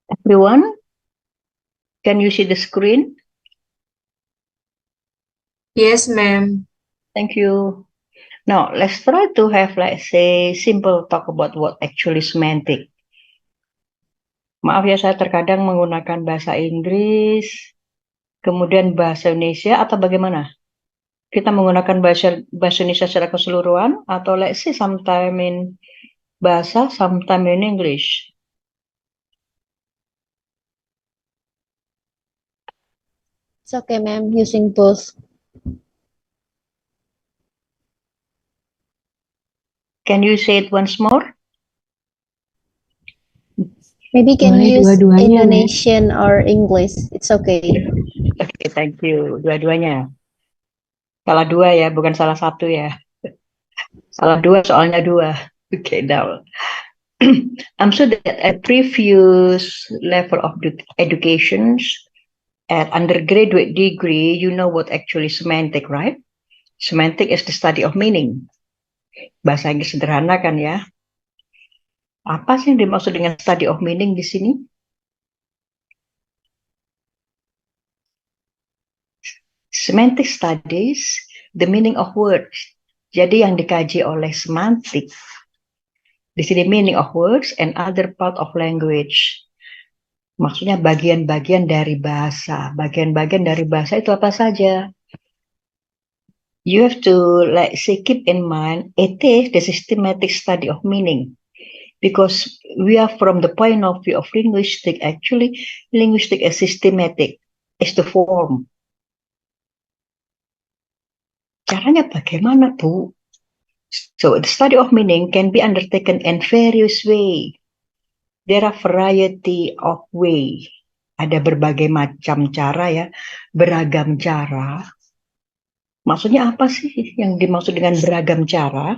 Everyone, can you see the screen? Yes, ma'am. Thank you. Now, let's try to have, let's say, simple talk about what actually semantic. Maaf ya, saya terkadang menggunakan bahasa Inggris, kemudian bahasa Indonesia, atau bagaimana? Kita menggunakan bahasa Indonesia secara keseluruhan, atau let's say sometime in bahasa, sometime in English. It's okay, ma'am, using both. Can you say it once more? Maybe can Boleh use dua-duanya, ma'am. Indonesian or English. It's okay. Oke, thank you. Dua-duanya. Salah dua ya, bukan salah satu ya. Salah dua soalnya dua. Oke, now. I'm sure that at previous level of educations, at undergraduate degree, you know what actually semantic, right? Semantic is the study of meaning. Bahasa Inggris sederhana kan ya? Apa sih yang dimaksud dengan study of meaning di sini? Semantic studies the meaning of words. Jadi yang dikaji oleh semantik di sini meaning of words and other part of language. Maksudnya bagian-bagian dari bahasa. Bagian-bagian dari bahasa itu apa saja? You have to, let's say, keep in mind it is the systematic study of meaning, because we are from the point of view of linguistic. Actually, linguistic is systematic, is the form. Caranya bagaimana, Bu? So the study of meaning can be undertaken in various way. There are variety of way. Ada berbagai macam cara ya, beragam cara. Maksudnya apa sih yang dimaksud dengan beragam cara?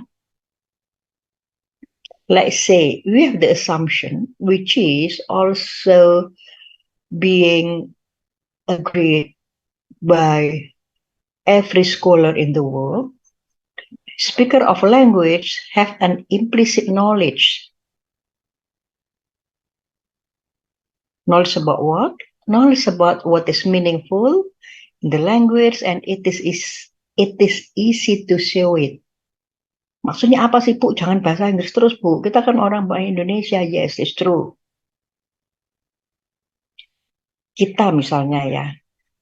Let's say we have the assumption, which is also being agreed by every scholar in the world. Speaker of language have an implicit knowledge. Knowledge about what? Knowledge about what is meaningful in the language, and it is easy to show it. Maksudnya apa sih, Bu? Jangan bahasa Inggris terus, Bu. Kita kan orang Indonesia. Yes, it's true. Kita misalnya ya,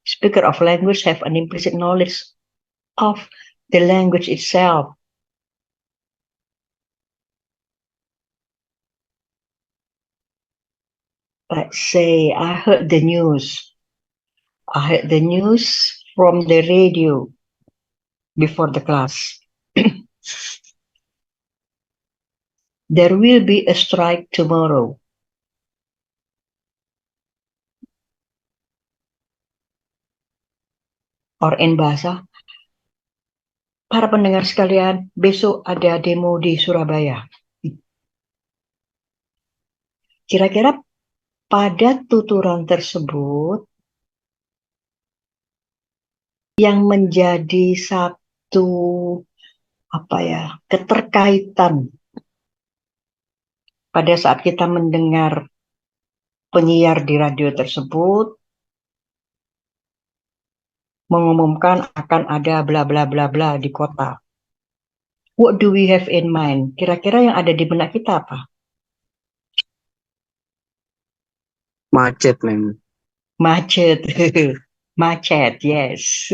speaker of language have an implicit knowledge of the language itself. Let's say I heard the news. I heard the news from the radio before the class. There will be a strike tomorrow. Or in bahasa, para pendengar sekalian, besok ada demo di Surabaya. Kira-kira pada tuturan tersebut yang menjadi satu keterkaitan pada saat kita mendengar penyiar di radio tersebut mengumumkan akan ada bla bla bla bla di kota. What do we have in mind? Kira-kira yang ada di benak kita apa? Macet, ma'am. Macet. Macet, yes.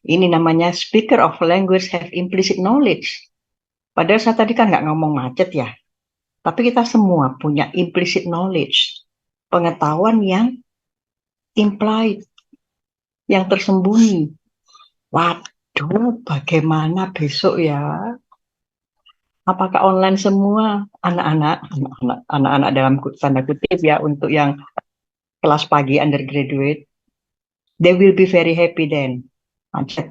Ini namanya speaker of language have implicit knowledge. Padahal saya tadi kan nggak ngomong macet ya. Tapi kita semua punya implicit knowledge. Pengetahuan yang implied, yang tersembunyi. Waduh, bagaimana besok ya? Apakah online semua anak-anak dalam tanda kutip ya, untuk yang kelas pagi undergraduate, they will be very happy then. Macet.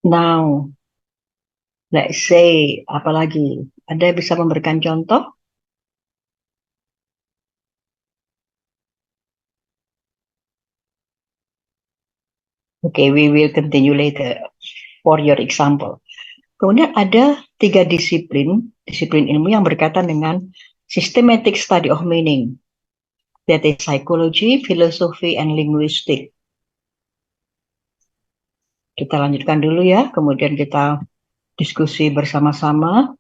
Now, let's say apalagi? Ada yang bisa memberikan contoh? Okay, we will continue later for your example. Kemudian ada 3 disiplin ilmu yang berkaitan dengan systematic study of meaning. That is psychology, philosophy, and linguistic. Kita lanjutkan dulu ya, kemudian kita diskusi bersama-sama.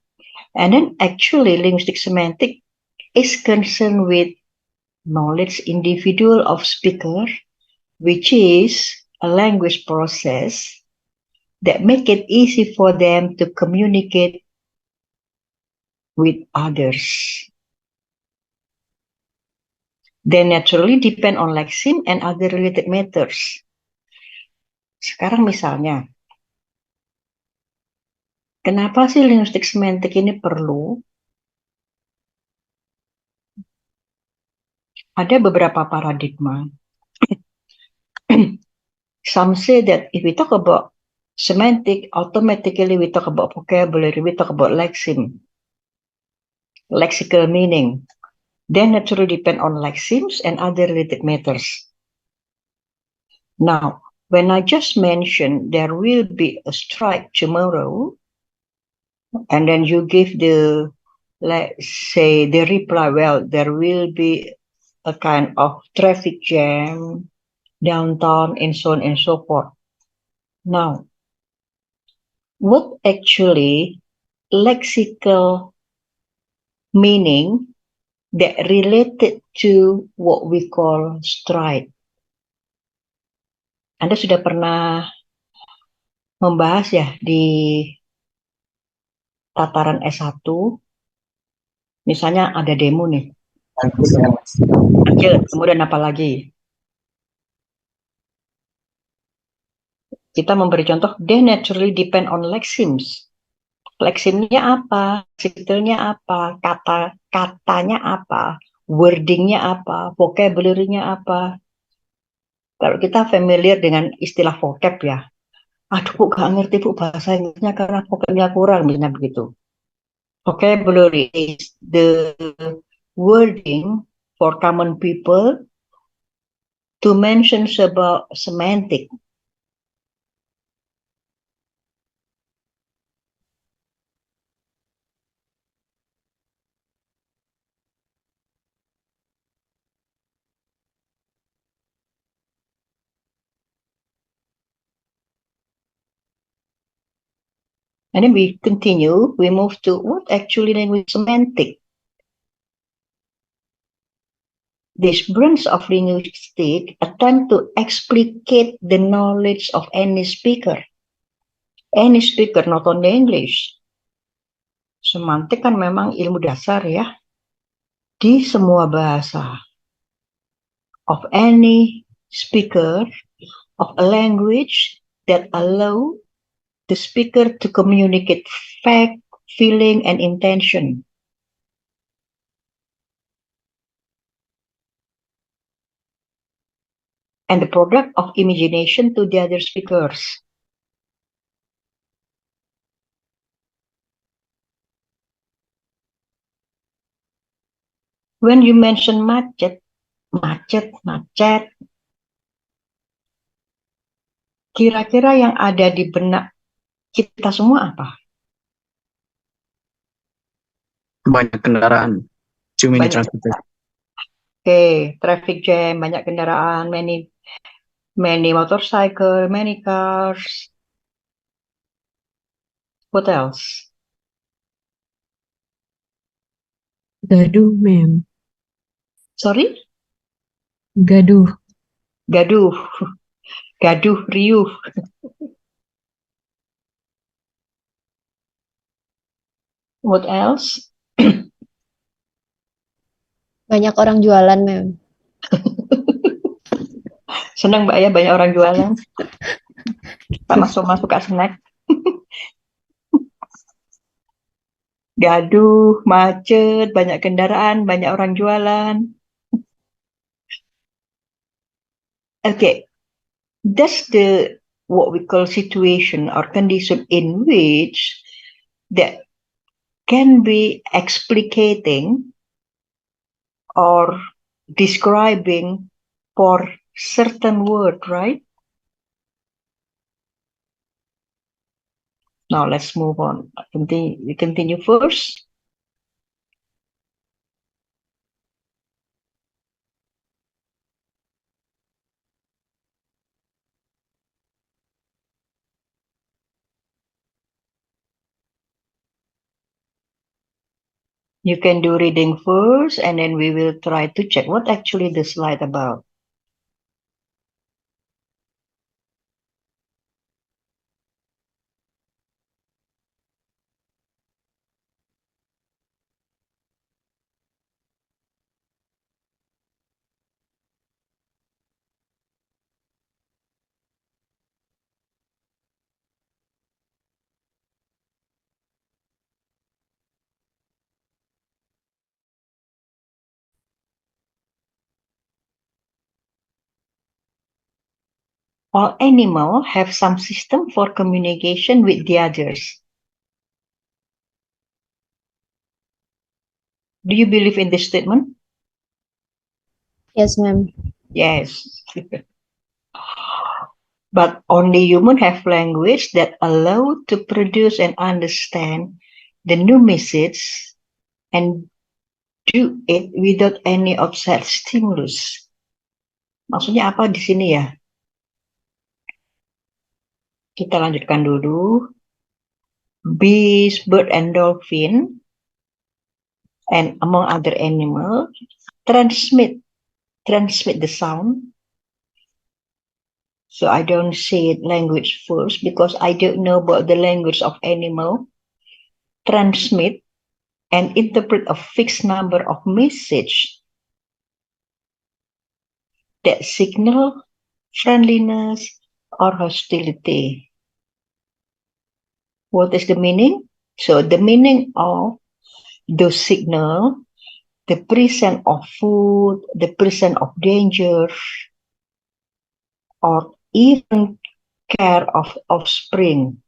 And then actually linguistic semantic is concerned with knowledge individual of speaker, which is a language process that make it easy for them to communicate with others. They naturally depend on lexeme and other related matters. Sekarang misalnya, kenapa sih linguistik semantik ini perlu? Ada beberapa paradigma. Some say that if we talk about semantic, automatically we talk about vocabulary, we talk about lexeme, lexical meaning. They naturally depend on lexemes and other related matters. Now, when I just mentioned there will be a strike tomorrow, and then you give the, let's say, the reply, well, there will be a kind of traffic jam downtown and so on and so forth. Now, what actually lexical meaning that related to what we call strike? Anda sudah pernah membahas ya di tataran S1, misalnya ada demo nih. Lanjut, kemudian apa lagi? Kita memberi contoh, they naturally depend on lexemes. Lexemnya apa? Lexicalnya apa? Katanya apa? Wordingnya apa? Vocabulary-nya apa? Kalau kita familiar dengan istilah vocab ya, aduh bu gak ngerti bu bahasa Inggrisnya karena vocabnya kurang, misalnya begitu. Vocabulary is the wording for common people to mention about semantic. And then we continue, we move to what actually language semantic. This branch of linguistic attempt to explicate the knowledge of any speaker. Any speaker, not only English. Semantik kan memang ilmu dasar ya, di semua bahasa. Of any speaker of a language that allow the speaker to communicate fact, feeling, and intention. And the product of imagination to the other speakers. When you mention macet, kira-kira yang ada di benak kita semua apa? Banyak kendaraan. Too many Banyak. transportation. Oke, traffic jam, banyak kendaraan, many motorcycle, many cars. What else? Gaduh, ma'am. Sorry? Gaduh. Gaduh, riuh. What else? Banyak orang jualan, ma'am. Senang Mbak ya, banyak orang jualan. Sama semua suka snack. Gaduh, macet, banyak kendaraan, banyak orang jualan. Okay, that's the what we call situation or condition in which that can be explicating or describing for certain word, right? Now let's move on. We continue first. You can do reading first, and then we will try to check what actually the slide about. All animals have some system for communication with the others. Do you believe in this statement? Yes, ma'am. Yes. But only humans have language that allow to produce and understand the new message and do it without any outside stimulus. Maksudnya apa di sini ya? Kita lanjutkan dulu. Bees, bird, and dolphin, and among other animals, transmit the sound. So I don't say language first because I don't know about the language of animal. Transmit and interpret a fixed number of message that signal friendliness or hostility. What is the meaning? So the meaning of those signal, the presence of food, the presence of danger, or even care of offspring.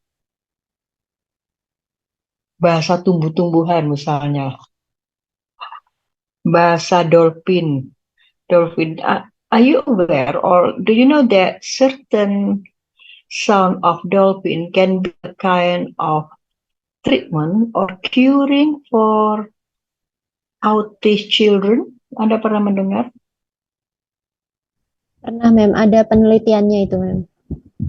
Bahasa tumbuh-tumbuhan misalnya. Bahasa dolphin. Are you aware or do you know that certain sound of dolphin can be a kind of treatment or curing for autistic children? Anda pernah mendengar? Pernah, ma'am. Ada penelitiannya itu, ma'am.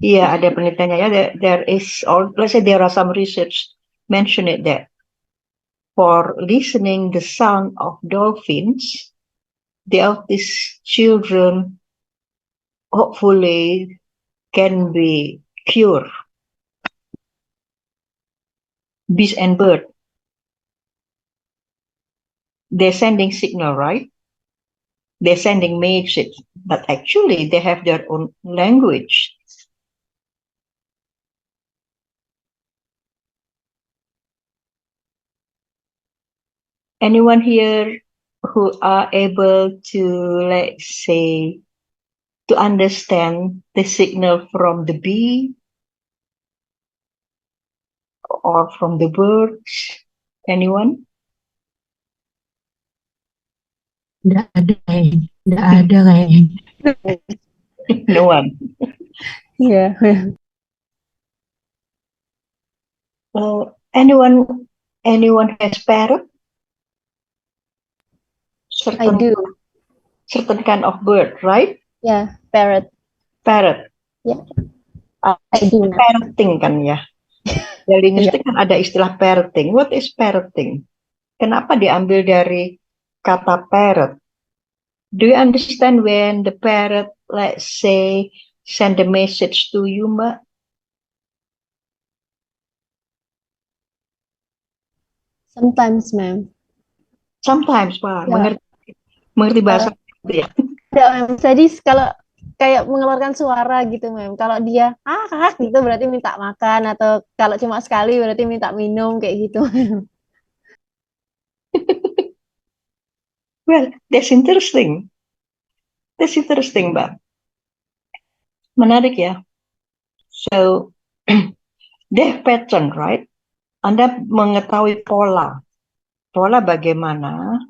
Iya, ada penelitiannya ya. There is, or let's say there are some research mention it that for listening the sound of dolphins, the autistic children hopefully can be cured. Bees and bird, they're sending signal, right? They're sending message, but actually they have their own language. Anyone here who are able to, let's say, to understand the signal from the bee or from the birds? Anyone? Nggak ada kayaknya. Nggak ada kayaknya. No one. Iya. Anyone has parrot? I do. Certain kind of bird, right? Yeah, parrot. Parrot. Yeah. I do, ma'am. Parroting kan ya. Di linguistik kan ada istilah parroting. What is parroting? Kenapa diambil dari kata parrot? Do you understand when the parrot, let's say, send a message to you, Mbak? Sometimes, ma'am. Sometimes, Pak. Ya. Mengerti bahasa itu ya? Tidak, ma'am. Jadi kalau kayak mengeluarkan suara gitu, ma'am. Kalau dia gitu berarti minta makan, atau kalau cuma sekali berarti minta minum kayak gitu. Well, that's interesting. That's interesting, Mbak. Menarik ya. So, they have pattern, right? Anda mengetahui pola. Pola bagaimana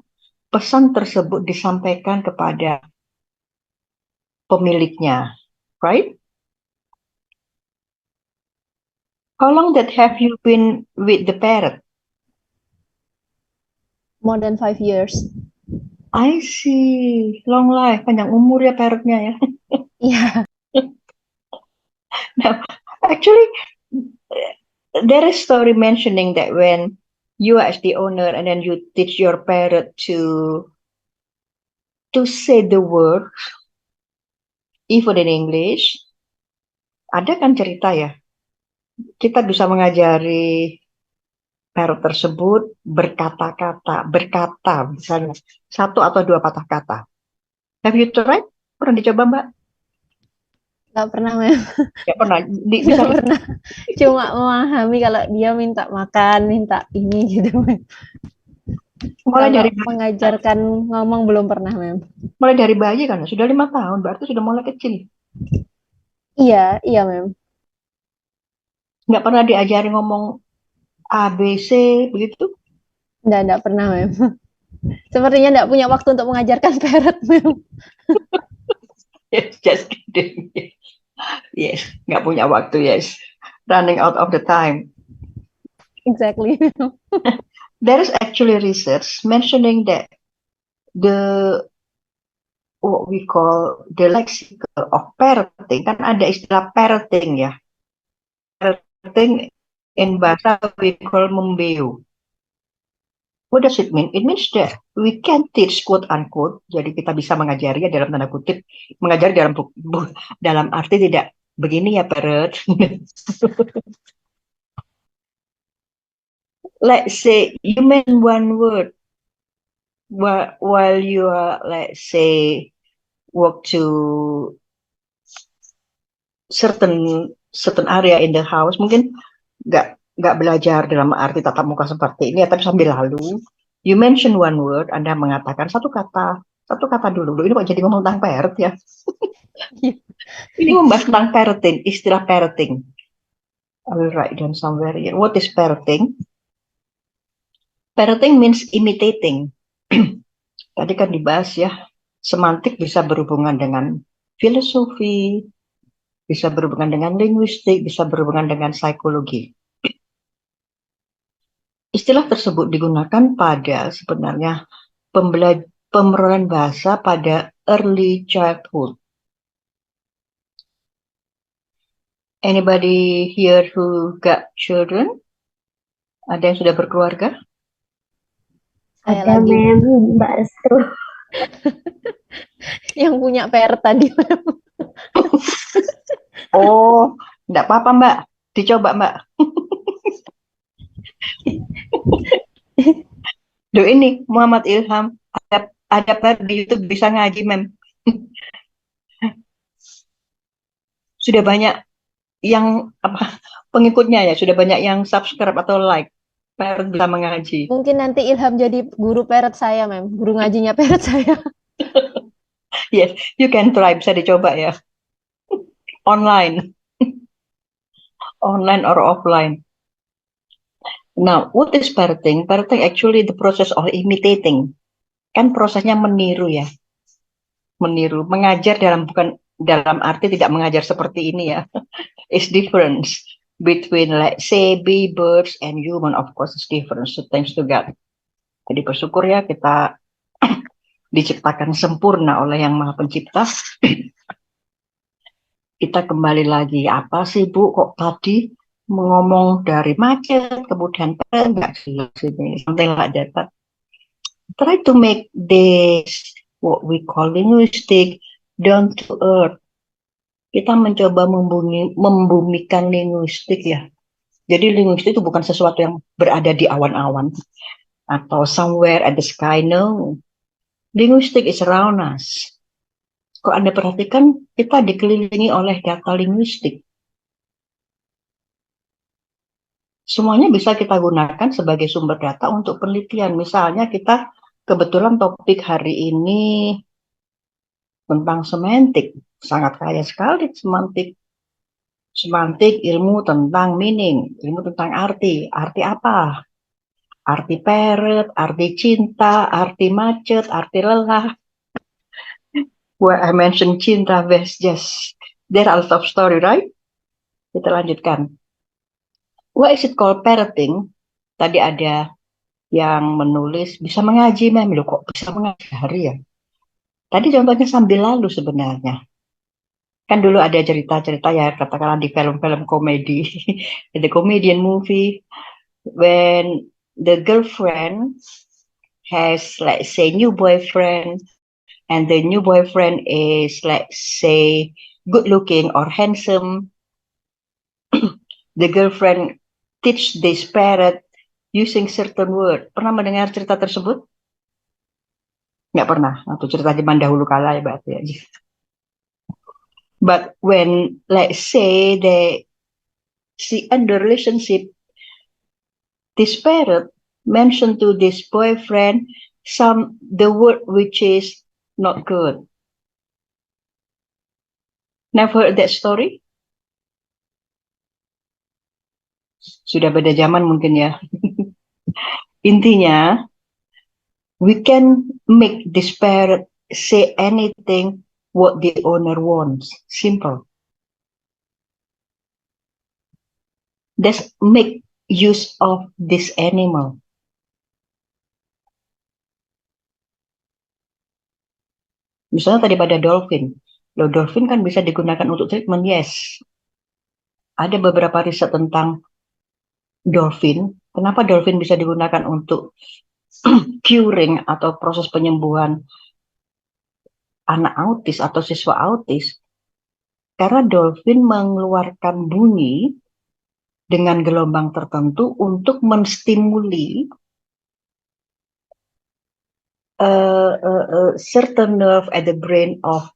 pesan tersebut disampaikan kepada pemiliknya, right? How long that have you been with the parrot? More than 5 years. I see. Long life, panjang umur ya parrotnya ya. Iya. Now, actually, there is story mentioning that when you as the owner and then you teach your parrot to say the word even in English. Ada kan cerita ya, kita bisa mengajari parrot tersebut berkata, misalnya satu atau dua patah kata. Have you tried? Pernah dicoba, Mbak? Nggak pernah, Mem. Ya pernah. Nggak Bisa pernah. Cuma memahami kalau dia minta makan, minta ini gitu, Mem. mulai Kalau dari mengajarkan ngomong belum pernah, Mem. bayi kan, sudah 5 tahun, berarti sudah mulai kecil. Iya, iya, Mem. Nggak pernah diajari ngomong A, B, C, begitu? Nggak pernah, Mem. Sepertinya nggak punya waktu untuk mengajarkan parrot, Mem. Yes, just kidding. Yes, nggak punya waktu, yes. Running out of the time. Exactly. There is actually research mentioning that what we call the lexical of parenting, kan ada istilah parenting ya. Parenting in bahasa we call membeu. What does it mean? It means that we can teach quote unquote, jadi kita bisa mengajarinya dalam tanda kutip, mengajari dalam arti tidak begini ya parrot. Let's say you mean one word while you are, let's say, walk to certain area in the house, mungkin nggak belajar dalam arti tatap muka seperti ini ya, tapi sambil lalu you mention one word, Anda mengatakan satu kata dulu. Ini kok jadi ngomong tentang parrot ya? Ini membahas tentang parenting, istilah parenting. I will write down somewhere here. What is parenting? Parenting means imitating. Tadi kan dibahas ya, semantik bisa berhubungan dengan filosofi, bisa berhubungan dengan linguistik, bisa berhubungan dengan psikologi. Istilah tersebut digunakan pada sebenarnya pemrograman bahasa pada early childhood. Anybody here who got children? Ada yang sudah berkeluarga? Saya Ada, lagi Mem, Mbak Restu. yang punya parrot tadi, Mem. Oh, enggak apa-apa Mbak. Dicoba Mbak. Duh ini Muhammad Ilham ada di YouTube bisa ngaji Mem. Sudah banyak yang pengikutnya ya, sudah banyak yang subscribe atau like. Parrot bisa mengaji. Mungkin nanti Ilham jadi guru parrot saya, Mem. Guru ngajinya parrot saya. Yes, you can try, bisa dicoba ya. Online. Online or offline. Now, what is parenting? Parenting actually the process of imitating. Kan prosesnya meniru ya. Meniru, mengajar bukan dalam arti tidak mengajar seperti ini ya. It's difference between, let's say, bee, birds, and human. Of course, it's different. So, thanks to God. Jadi bersyukur ya kita diciptakan sempurna oleh Yang Maha Pencipta. Kita kembali lagi, apa sih Bu, kok tadi ngomong dari macet, kemudian nggak jelas ini, something like that. But try to make this, what we call linguistic, down to earth. Kita mencoba membumikan linguistik ya. Jadi linguistik itu bukan sesuatu yang berada di awan-awan atau somewhere at the sky, no. Linguistik is around us. Kok Anda perhatikan, kita dikelilingi oleh data linguistik. Semuanya bisa kita gunakan sebagai sumber data untuk penelitian. Misalnya kita kebetulan topik hari ini tentang semantik. Sangat kaya sekali semantik. Semantik ilmu tentang meaning, ilmu tentang arti. Arti apa? Arti parrot, arti cinta, arti macet, arti lelah. Where I mentioned cinta, there are a lot of story, right? Kita lanjutkan. What is it called parenting? Tadi ada yang menulis bisa mengaji, Mem. Loh, kok bisa mengajari ya? Tadi contohnya sambil lalu sebenarnya. Kan dulu ada cerita-cerita ya, katakanlah di film-film komedi, the comedian movie, when the girlfriend has, let's say, new boyfriend, and the new boyfriend is, let's say, good looking or handsome, the girlfriend teach this parrot using certain word. Pernah mendengar cerita tersebut? Nggak pernah. Atau cerita zaman dahulu kala ya berarti ya. But when, let's say, they see in the relationship, this parrot mentioned to this boyfriend the word which is not good. Never heard that story? Sudah beda zaman mungkin ya. Intinya, we can make this parrot say anything what the owner wants. Simple. Just make use of this animal. Misalnya tadi pada dolphin. Loh, dolphin kan bisa digunakan untuk treatment, yes. Ada beberapa riset tentang dolphin. Kenapa dolphin bisa digunakan untuk curing atau proses penyembuhan anak autis atau siswa autis? Karena dolphin mengeluarkan bunyi dengan gelombang tertentu untuk menstimuli certain nerve at the brain of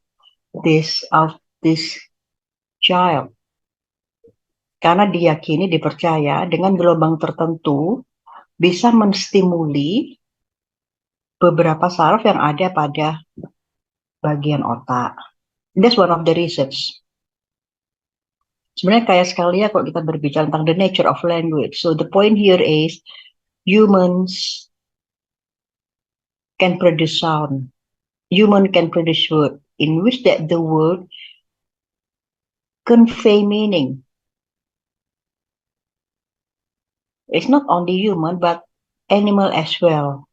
this child. Karena diyakini, dipercaya dengan gelombang tertentu bisa menstimuli beberapa saraf yang ada pada bagian otak. That's one of the research. Sebenarnya kayak sekali ya kalau kita berbicara tentang the nature of language. So the point here is humans can produce sound. Human can produce word in which that the word convey meaning. It's not only human but animal as well.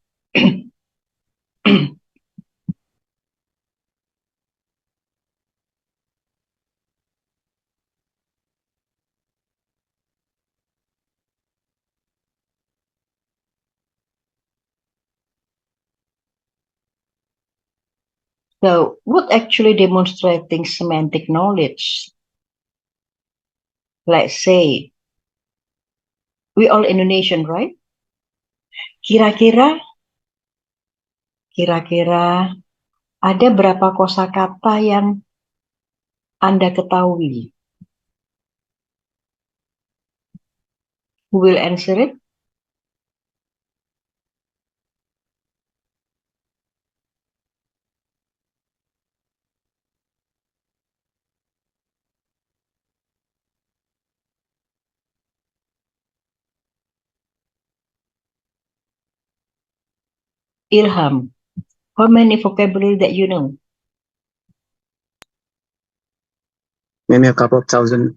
So, what actually demonstrating semantic knowledge? Let's say, we all Indonesian, right? Kira-kira ada berapa kosakata yang Anda ketahui? Who will answer it? Ilham, how many vocabulary that you know? Maybe a couple of thousand.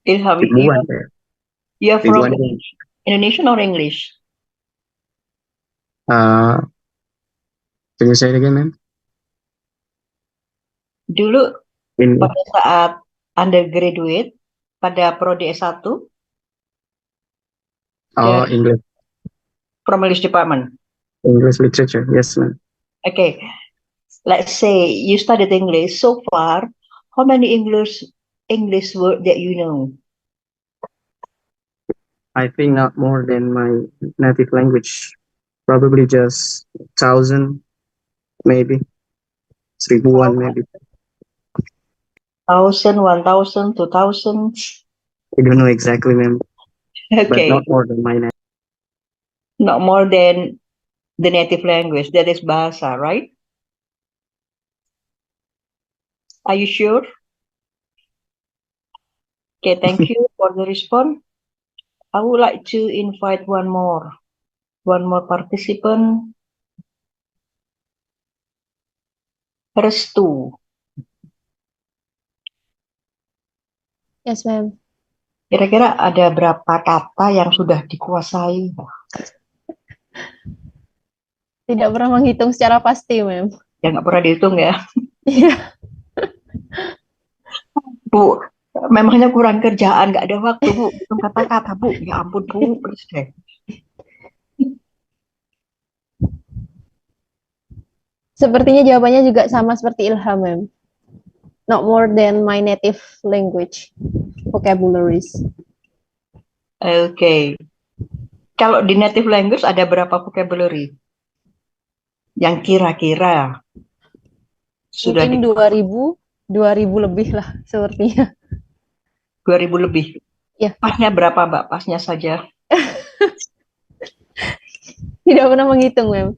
Ilham, Ribuan ya. you are from Ribuan. Indonesian or English? Can you say it again, ma'am? Dulu In pada saat undergraduate, pada prodi S1, English from English department. English literature, yes, ma'am. Okay, let's say you studied English so far. How many English word that you know? I think not more than my native language. Probably just 1,000, maybe. 1,000, maybe. 1,000, 1,000, 2,000. I don't know exactly, ma'am. But Okay, not more than my native. not more than the native language. That is bahasa, right? Are you sure? Okay, thank you for the response. I would like to invite one more participant. Restu. Yes, ma'am. Kira-kira ada berapa kata yang sudah dikuasai? Tidak pernah menghitung secara pasti, ma'am. Ya nggak pernah dihitung ya. Iya. Bu, Memangnya kurang kerjaan, nggak ada waktu, Bu. Hitung kata-kata, Bu. Ya ampun, Bu. Please deh. Sepertinya jawabannya juga sama seperti Ilham, Mem. Not more than my native language vocabularies. Oke. Kalau di native language ada berapa vocabulary? Yang kira-kira sudah Mungkin 2000 lebih lah sepertinya. 2000 lebih. Ya. Pasnya berapa, Mbak? Pasnya saja. Tidak pernah menghitung, Mem.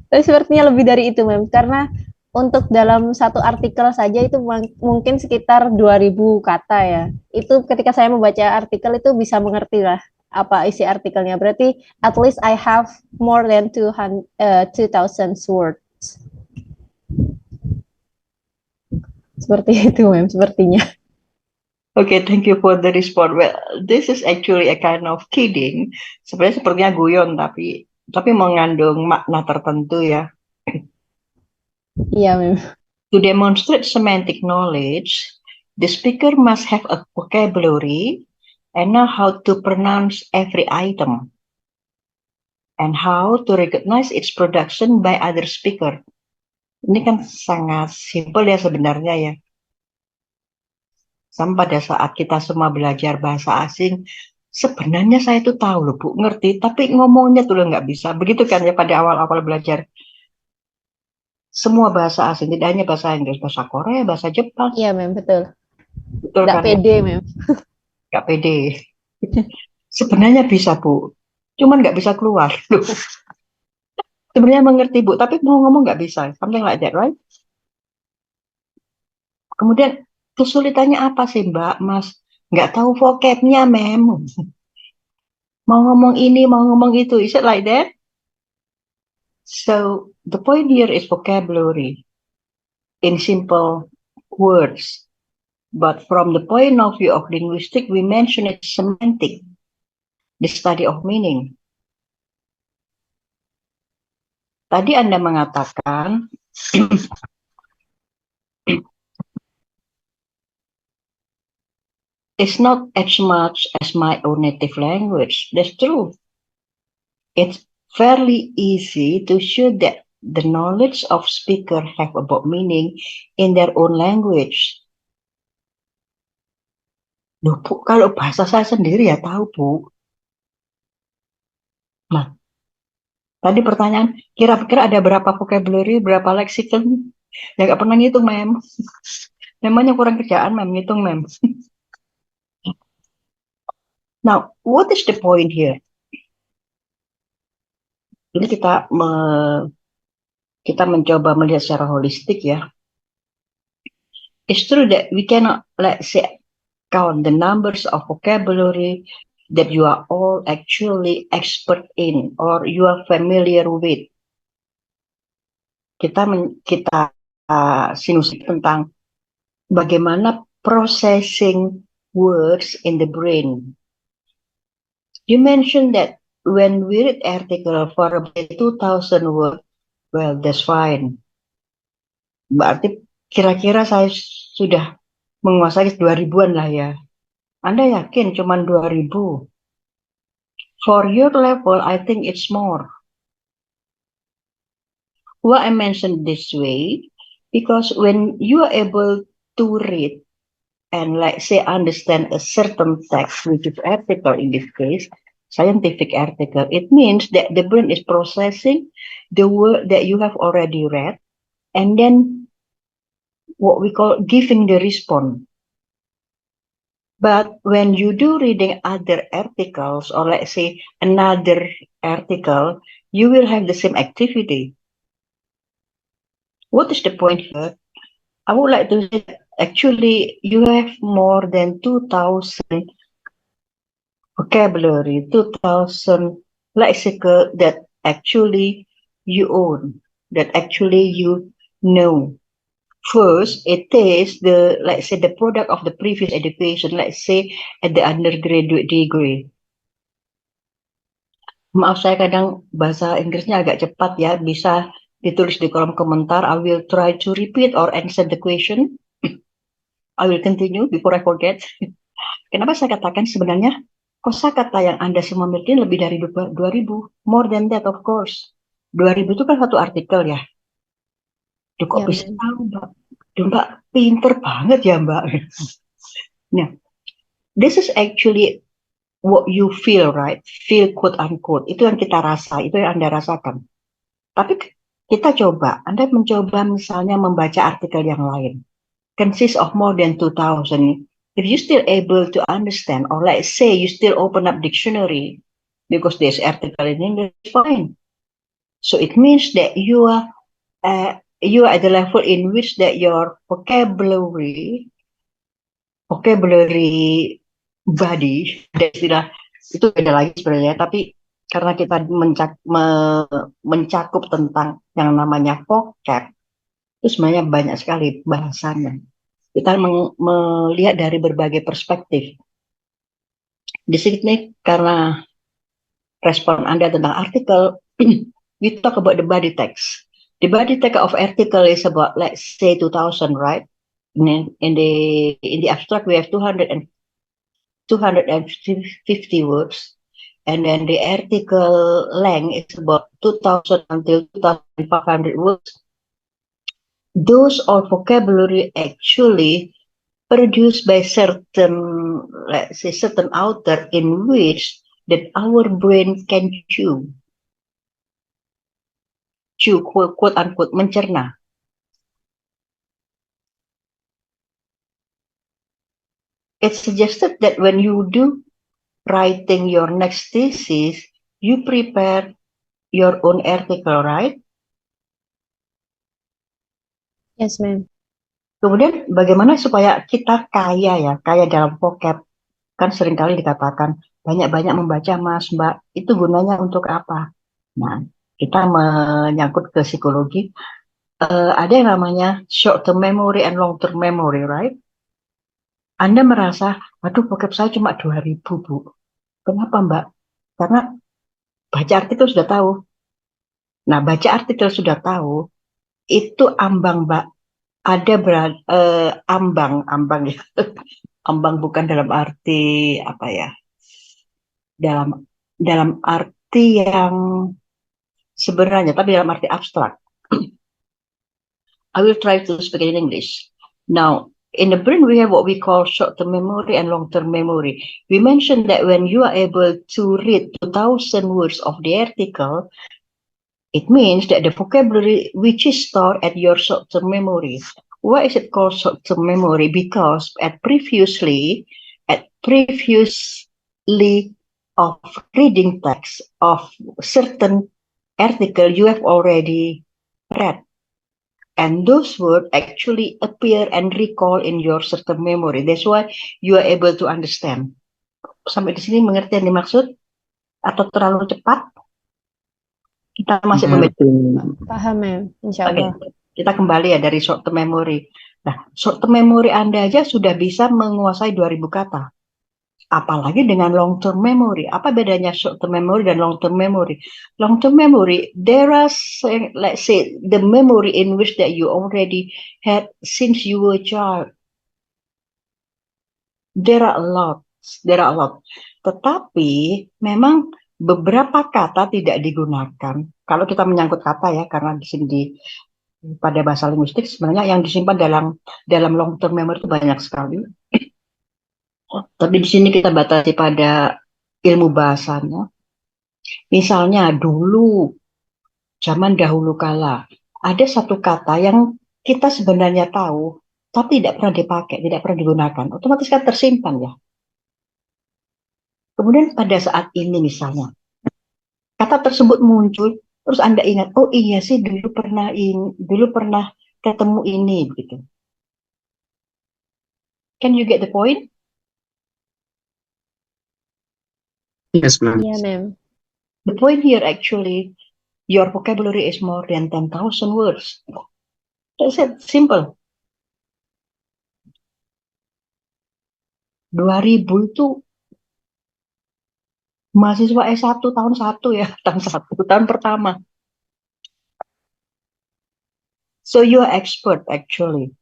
Tapi sepertinya lebih dari itu, Mem. Karena untuk dalam satu artikel saja itu mungkin sekitar 2000 kata ya. Itu ketika saya membaca artikel itu bisa mengerti lah apa isi artikelnya. Berarti at least I have more than 2000 words. Seperti itu, Mem, sepertinya. Okay, thank you for the response. Well, this is actually a kind of kidding. Sebenarnya sepertinya guyon, tapi mengandung makna tertentu ya. Iya, Mem. To demonstrate semantic knowledge, the speaker must have a vocabulary and know how to pronounce every item and how to recognize its production by other speaker. Ini kan sangat simpel ya sebenarnya ya. Sama pada saat kita semua belajar bahasa asing, sebenarnya saya itu tahu loh Bu, ngerti, tapi ngomongnya tuh nggak bisa. Begitu kan ya pada awal-awal belajar semua bahasa asing, tidak hanya bahasa Inggris, bahasa Korea, bahasa Jepang. Iya, Mem, betul. Betul Nggak kan pede, ya? Mem. Nggak pede. Sebenarnya bisa Bu, cuman nggak bisa keluar. Loh. Sebenarnya mengerti Bu, tapi mau ngomong nggak bisa. Something like that, right? Kemudian kesulitannya apa sih Mbak, Mas? Nggak tahu vocabnya, Mem. Mau ngomong ini, mau ngomong itu. Is it like that? So the point here is vocabulary in simple words. But from the point of view of linguistic, we mention it semantic, the study of meaning. Tadi Anda mengatakan it's not as much as my own native language. That's true. It's fairly easy to show that the knowledge of speaker have about meaning in their own language. Loh, Bu, kalau bahasa saya sendiri ya tahu, Bu. Nah, tadi pertanyaan, kira-kira ada berapa vocabulary, berapa lexicon? Ya nggak pernah ngitung, Mem. Memangnya kurang kerjaan, Mem, ngitung, Mem. Now, what is the point here? Ini kita mencoba melihat secara holistik ya. It's true that we cannot, let's say, count the numbers of vocabulary that you are all actually expert in or you are familiar with. Kita sinus tentang bagaimana processing words in the brain. You mentioned that when we read article for about 2,000 words, well, that's fine. Berarti kira-kira saya sudah menguasai 2000-an lah ya. Anda yakin cuma 2000? For your level, I think it's more. Why I mentioned this way? Because when you are able to read and like say understand a certain text, which is article in this case, scientific article, it means that the brain is processing the word that you have already read and then what we call giving the response. But when you do reading other articles or let's say another article, you will have the same activity. What is the point here? I would like to say that actually you have more than 2,000 vocabulary, 2,000 lexical that actually you own, that actually you know. First, it is let's say the product of the previous education, let's say at the undergraduate degree. Maaf saya kadang bahasa Inggrisnya agak cepat ya, bisa ditulis di kolom komentar. I will try to repeat or answer the question. I will continue before I forget. Kenapa saya katakan sebenarnya kosakata yang Anda semua miliki lebih dari 2000, more than that of course. 2000 itu kan satu artikel ya. Duh, kok Ya, bisa ma'am. tahu, Mbak? Duh, Mbak, pinter banget ya, Mbak. Nah, this is actually what you feel, right? Feel quote unquote. Itu yang kita rasa, itu yang Anda rasakan. Tapi kita coba, Anda mencoba misalnya membaca artikel yang lain. Consists of more than 2000. If you still able to understand, or let's say you still open up dictionary, because there's article in English, fine. So it means that you are at the level in which that your vocabulary body, ada istilah itu beda lagi sebenarnya, tapi karena kita mencakup tentang yang namanya vocab, itu sebenarnya banyak sekali bahasanya. Kita melihat dari berbagai perspektif. Di sini karena respon Anda tentang artikel, we talk about the body text. The body text of article is about, let's say, 2000, right? In the abstract, we have 250 words, and then the article length is about 2000 until 2500 words. Those are vocabulary actually produced by certain, let's say, certain author in which that our brain can chew, quote unquote, mencerna. It's suggested that when you do writing your next thesis, you prepare your own article, right? Yes, ma'am. Kemudian bagaimana supaya kita kaya dalam vocab? Kan seringkali dikatakan banyak-banyak membaca Mas, Mbak. Itu gunanya untuk apa? Nah, kita menyangkut ke psikologi. Ada yang namanya short term memory and long term memory, right? Anda merasa, waduh vocab saya cuma 2000, Bu. Kenapa, Mbak? Karena baca artikel sudah tahu. Nah, baca artikel sudah tahu, itu ambang, Mbak. Ada ambang ya. Ambang bukan dalam arti apa ya? Dalam arti yang sebenarnya, tapi dalam arti abstrak. I will try to speak in English. Now, in the brain, we have what we call short-term memory and long-term memory. We mentioned that when you are able to read 2000 words of the article, it means that the vocabulary which is stored at your short-term memory. Why is it called short-term memory? Because previously of reading text of certain article you have already read. And those words actually appear and recall in your certain memory. That's why you are able to understand. Sampai di sini mengerti yang dimaksud? Atau terlalu cepat? Kita masih Mengerti. Paham, ma'am. Insya Oke, Allah. kita kembali ya dari short term memory. Nah, short term memory Anda aja sudah bisa menguasai 2000 kata. Apalagi dengan long term memory. Apa bedanya short term memory dan long term memory? Long term memory, there are, let's say, the memory in which that you already had since you were a child. There are a lot. Tetapi memang beberapa kata tidak digunakan. Kalau kita menyangkut kata ya, karena di sini pada bahasa linguistik sebenarnya yang disimpan dalam long term memory itu banyak sekali. Tapi di sini kita batasi pada ilmu bahasanya. Misalnya dulu, zaman dahulu kala, ada satu kata yang kita sebenarnya tahu, tapi tidak pernah dipakai, tidak pernah digunakan. Otomatis kan tersimpan ya. Kemudian pada saat ini misalnya, kata tersebut muncul, terus Anda ingat, oh iya sih dulu pernah ketemu ini, gitu. Can you get the point? Yes, ma'am. Iya, ma'am. The point here actually, your vocabulary is more than 10,000 words. That's it, simple. 2000 itu mahasiswa S1 tahun 1 ya, tahun pertama. So you are expert actually.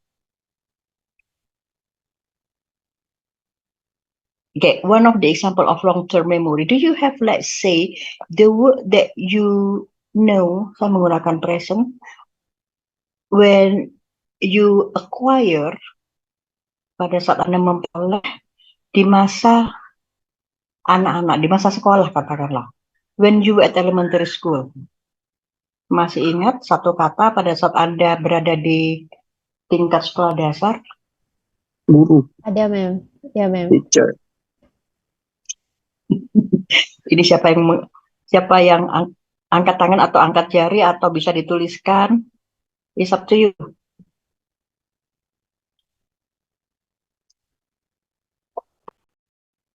Okay, one of the example of long-term memory. Do you have, let's say, the word that you know, saya menggunakan present, when you acquire, pada saat Anda memperoleh di masa anak-anak, di masa sekolah katakanlah. When you were at elementary school. Masih ingat satu kata pada saat Anda berada di tingkat sekolah dasar? Guru, Ada, mem. Ya, mem. teacher. Ini siapa yang angkat tangan atau angkat jari atau bisa dituliskan? It's up to you.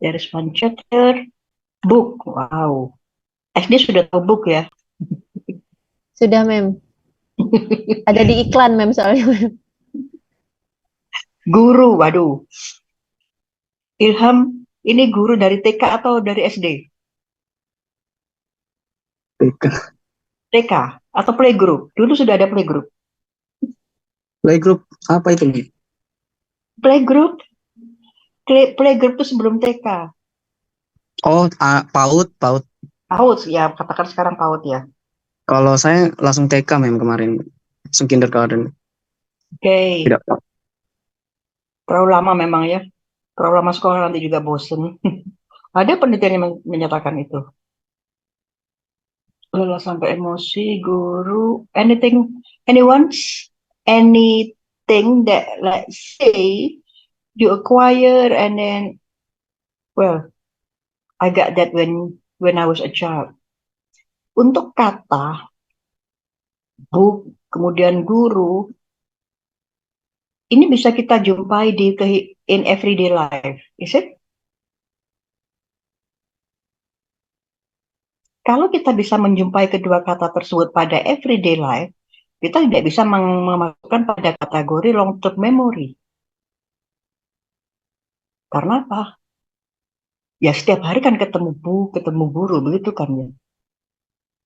There is one chapter. Book. Wow. SD sudah tahu book ya? Sudah, mem. Ada di iklan, mem, soalnya, mem. Guru. Waduh. Ilham, ini guru dari TK atau dari SD? TK. TK atau playgroup? Dulu sudah ada playgroup. Playgroup, apa itu? Playgroup? Playgroup itu sebelum TK. Oh, PAUD, PAUD. PAUD ya, katakan sekarang PAUD ya. Kalau saya langsung TK kemarin. Langsung kindergarten. Oke. Tidak. Terlalu lama memang ya. Terlalu lama sekolah nanti juga bosen. Ada penelitian yang menyatakan itu. Lelah sampai emosi, guru, anything that, let's say, you acquire and then, well, I got that when I was a child. Untuk kata, book, kemudian guru, ini bisa kita jumpai in everyday life, is it? Kalau kita bisa menjumpai kedua kata tersebut pada everyday life, kita tidak bisa memasukkan pada kategori long-term memory. Karena apa? Ya setiap hari kan ketemu guru, begitu kan ya.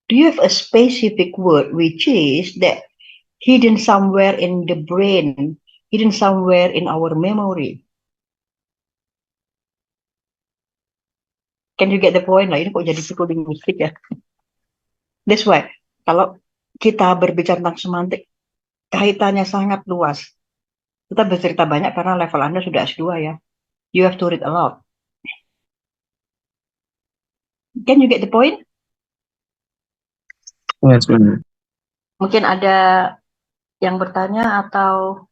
Do you have a specific word which is that hidden somewhere in the brain, hidden somewhere in our memory? Can you get the point lah? Ini kok jadi psikolinguistik ya? That's why, kalau kita berbicara tentang semantik, kaitannya sangat luas. Kita bercerita banyak karena level Anda sudah S2 ya. You have to read a lot. Can you get the point? Yes, ma'am. Mungkin ada yang bertanya atau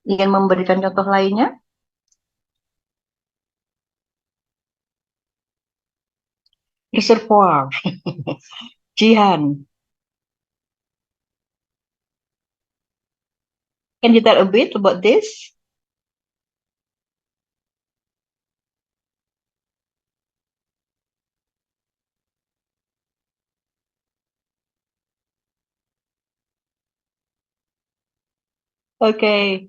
ingin memberikan contoh lainnya? Reservoir. Jihan. Can you tell a bit about this? Okay.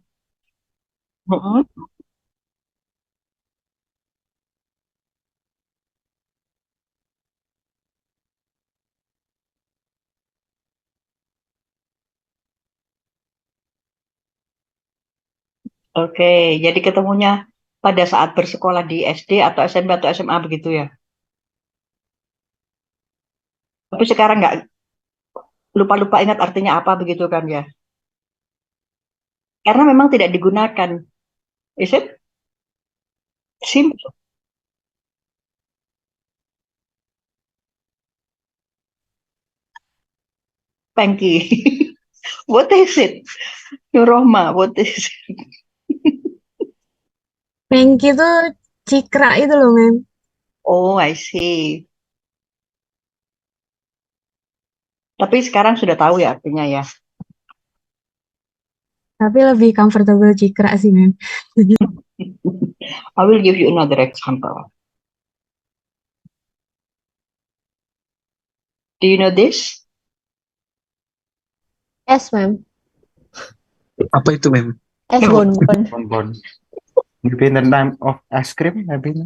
Oke, jadi ketemunya pada saat bersekolah di SD atau SMP atau SMA begitu ya. Tapi sekarang nggak lupa-lupa ingat artinya apa begitu kan ya. Karena memang tidak digunakan. Is it? Simple. Pengki. What is it? Nur Rohma, what is it? Pengki itu cikra itu loh, Mem. Oh, I see. Tapi sekarang sudah tahu ya artinya ya. Tapi lebih comfortable cikra sih, Mem. I will give you another example. Do you know this? Es, mem. Apa itu, mem? Es bonbon. Bonbon. Maybe in the name of ice cream, maybe.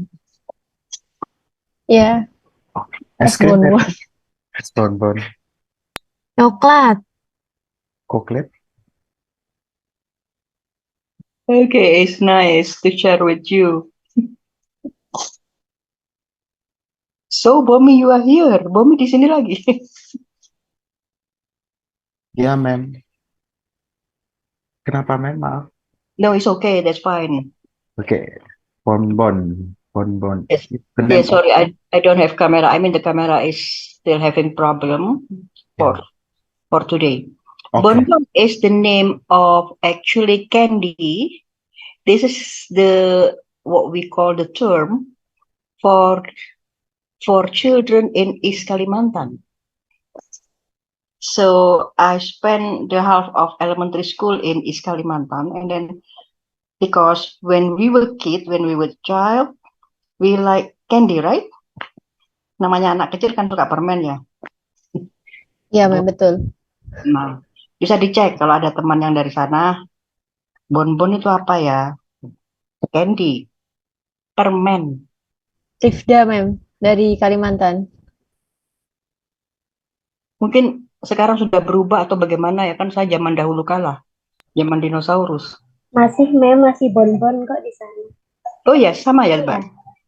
Ya, es Ice cream, bonbon. es bonbon. Coklat. Coklat. Okay, it's nice to share with you. So, Bomi, you are here. Bomi di sini lagi. Ya, ma'am. Kenapa, ma'am? Maaf. No, it's okay. That's fine. Okay. Bonbon. Bonbon. Yes. It's the Yeah, name of, sorry, I don't have camera. I mean, the camera is still having problem for yeah. for today. Okay. Bonbon is the name of actually candy. This is the what we call the term for children in East Kalimantan. So I spent the half of elementary school in East Kalimantan, and then because when we were kid, when we were child, we like candy, right? Namanya anak kecil kan suka permen ya. Iya, Mem, betul. Nah, bisa dicek kalau ada teman yang dari sana, bonbon itu apa ya? Candy, permen. Rifda, Mem, dari Kalimantan. Mungkin sekarang sudah berubah atau bagaimana ya, kan saya zaman dahulu kala, zaman dinosaurus. Masih masih bonbon kok di sana. Oh ya, sama ya, Iya. Mbak?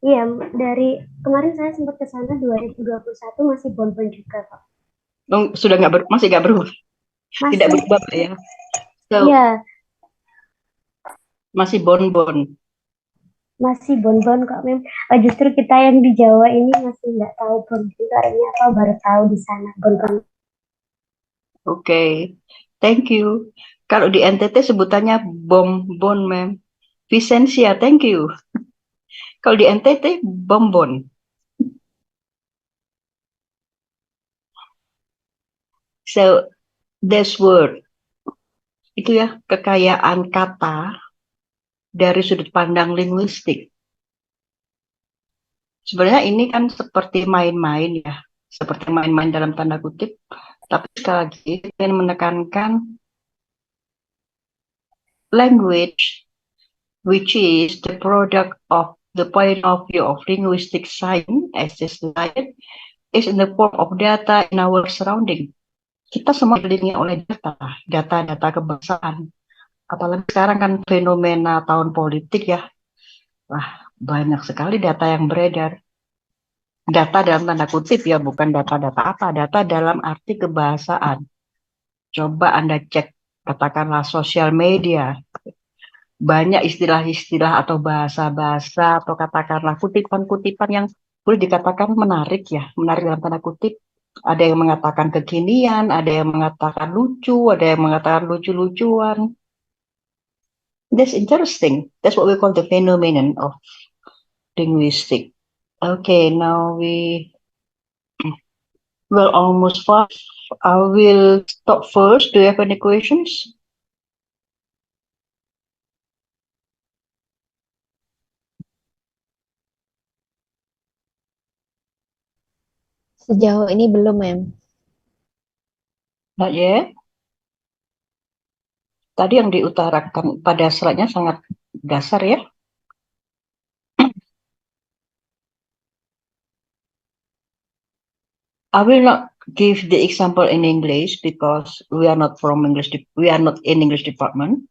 Iya, dari kemarin saya sempat ke sana 2021 masih bonbon juga kok. Sudah masih nggak berubah, tidak Masih, berubah Mbak, ya. So, iya, masih bonbon. masih bonbon kok, Mem. Justru kita yang di Jawa ini masih nggak tahu bonbon itu artinya apa, baru tahu di sana bonbon. Oke, thank you. Kalau di NTT sebutannya bonbon, Mem. Vicensia, thank you. Kalau di NTT, bonbon. So, this word, itu ya, kekayaan kata dari sudut pandang linguistik. Sebenarnya ini kan seperti main-main ya, seperti main-main dalam tanda kutip, tapi sekali lagi ingin menekankan language, which is the product of the point of view of linguistic science, as is science, is in the form of data in our surrounding. Kita semua dikelilingi oleh data kebangsaan. Apalagi sekarang kan fenomena tahun politik ya, wah banyak sekali data yang beredar. Data dalam tanda kutip ya, bukan data-data apa, data dalam arti kebahasaan. Coba Anda cek, katakanlah sosial media, banyak istilah-istilah atau bahasa-bahasa atau katakanlah kutipan-kutipan yang boleh dikatakan menarik ya, menarik dalam tanda kutip. Ada yang mengatakan kekinian, ada yang mengatakan lucu, ada yang mengatakan lucu-lucuan. That's interesting. That's what we call the phenomenon of linguistic. Okay, now we will almost five. I will stop first. Do you have any questions? Sejauh ini belum, Mem. Not yet. Tadi yang diutarakan pada slide-nya sangat dasar ya. I will not give the example in English because we are not from English. We are not in English department.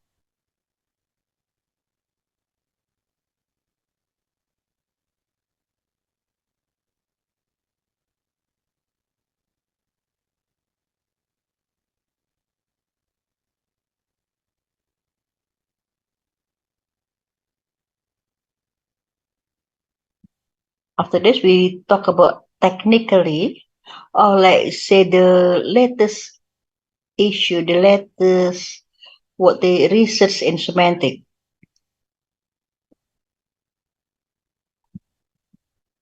After this, we talk about technically, or let's say the latest issue, the latest what the research in semantic.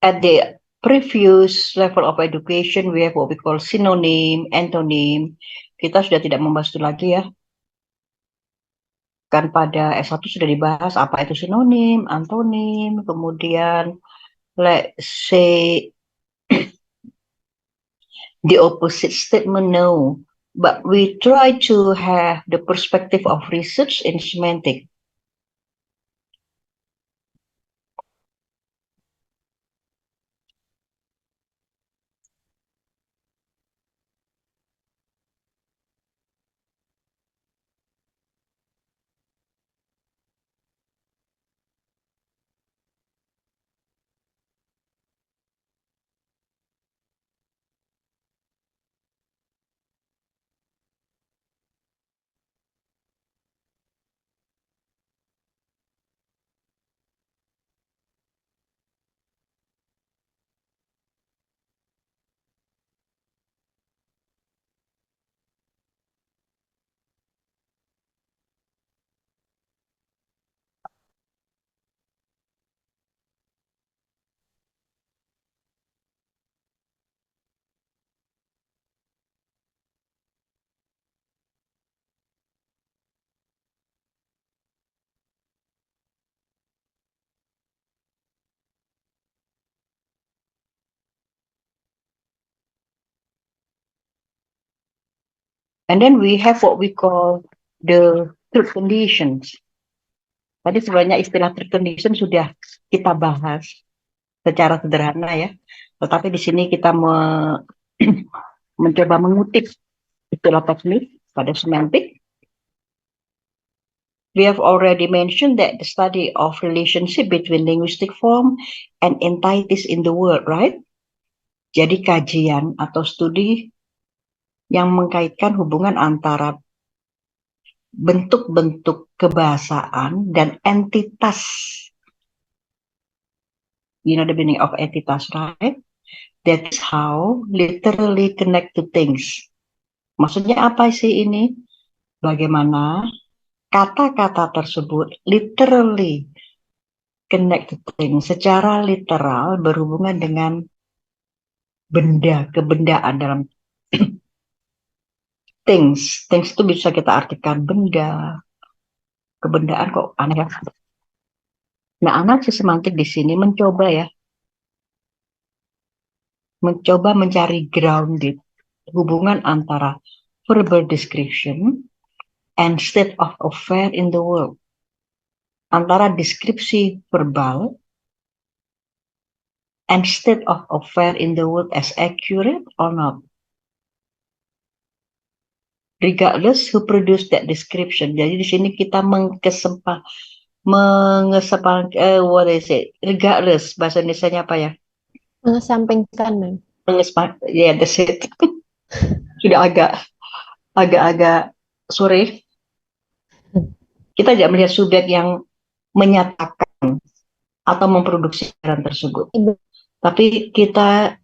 At the previous level of education, we have what we call synonym, antonym. Kita sudah tidak membahas itu lagi ya. Kan pada S1 sudah dibahas apa itu sinonim, antonim, kemudian let's say the opposite statement, no. But we try to have the perspective of research in semantic. And then we have what we call the truth conditions. Tadi sebenarnya istilah truth condition sudah kita bahas secara sederhana ya. Tetapi di sini kita mencoba mengutip istilah teknik pada semantik. We have already mentioned that the study of relationship between linguistic form and entities in the world, right? Jadi kajian atau studi yang mengkaitkan hubungan antara bentuk-bentuk kebahasaan dan entitas. You know the meaning of entitas, right? That's how literally connect to things. Maksudnya apa sih ini? Bagaimana kata-kata tersebut literally connect to things, secara literal berhubungan dengan benda, kebendaan dalam things. Things itu bisa kita artikan benda, kebendaan kok aneh ya. Nah, analisis semantik di sini mencoba mencari grounded hubungan antara verbal description and state of affair in the world. Antara deskripsi verbal and state of affair in the world as accurate or not. Regardless who produced that description. Jadi di sini kita what is it? Regardless, bahasa Indonesianya apa ya? Mengesampingkan, Mem. Yeah, that's it. Sudah agak sore. Kita tidak melihat subjek yang menyatakan atau memproduksi siaran tersebut. Tapi kita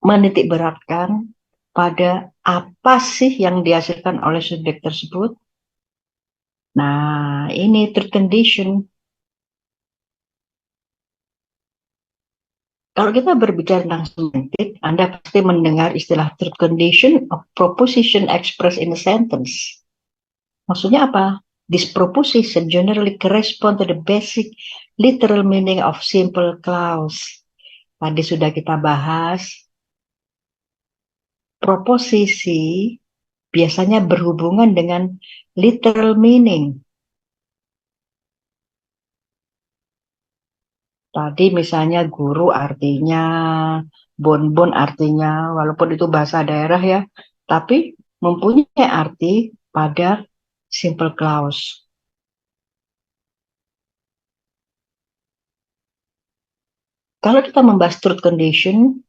menitik beratkan pada apa sih yang dihasilkan oleh subjek tersebut. Nah, ini truth condition. Kalau kita berbicara tentang semantik, Anda pasti mendengar istilah truth condition of proposition expressed in a sentence. Maksudnya apa? This proposition generally correspond to the basic literal meaning of simple clause. Tadi sudah kita bahas. Proposisi biasanya berhubungan dengan literal meaning. Tadi misalnya guru artinya, bonbon artinya, walaupun itu bahasa daerah ya, tapi mempunyai arti pada simple clause. Kalau kita membahas truth condition,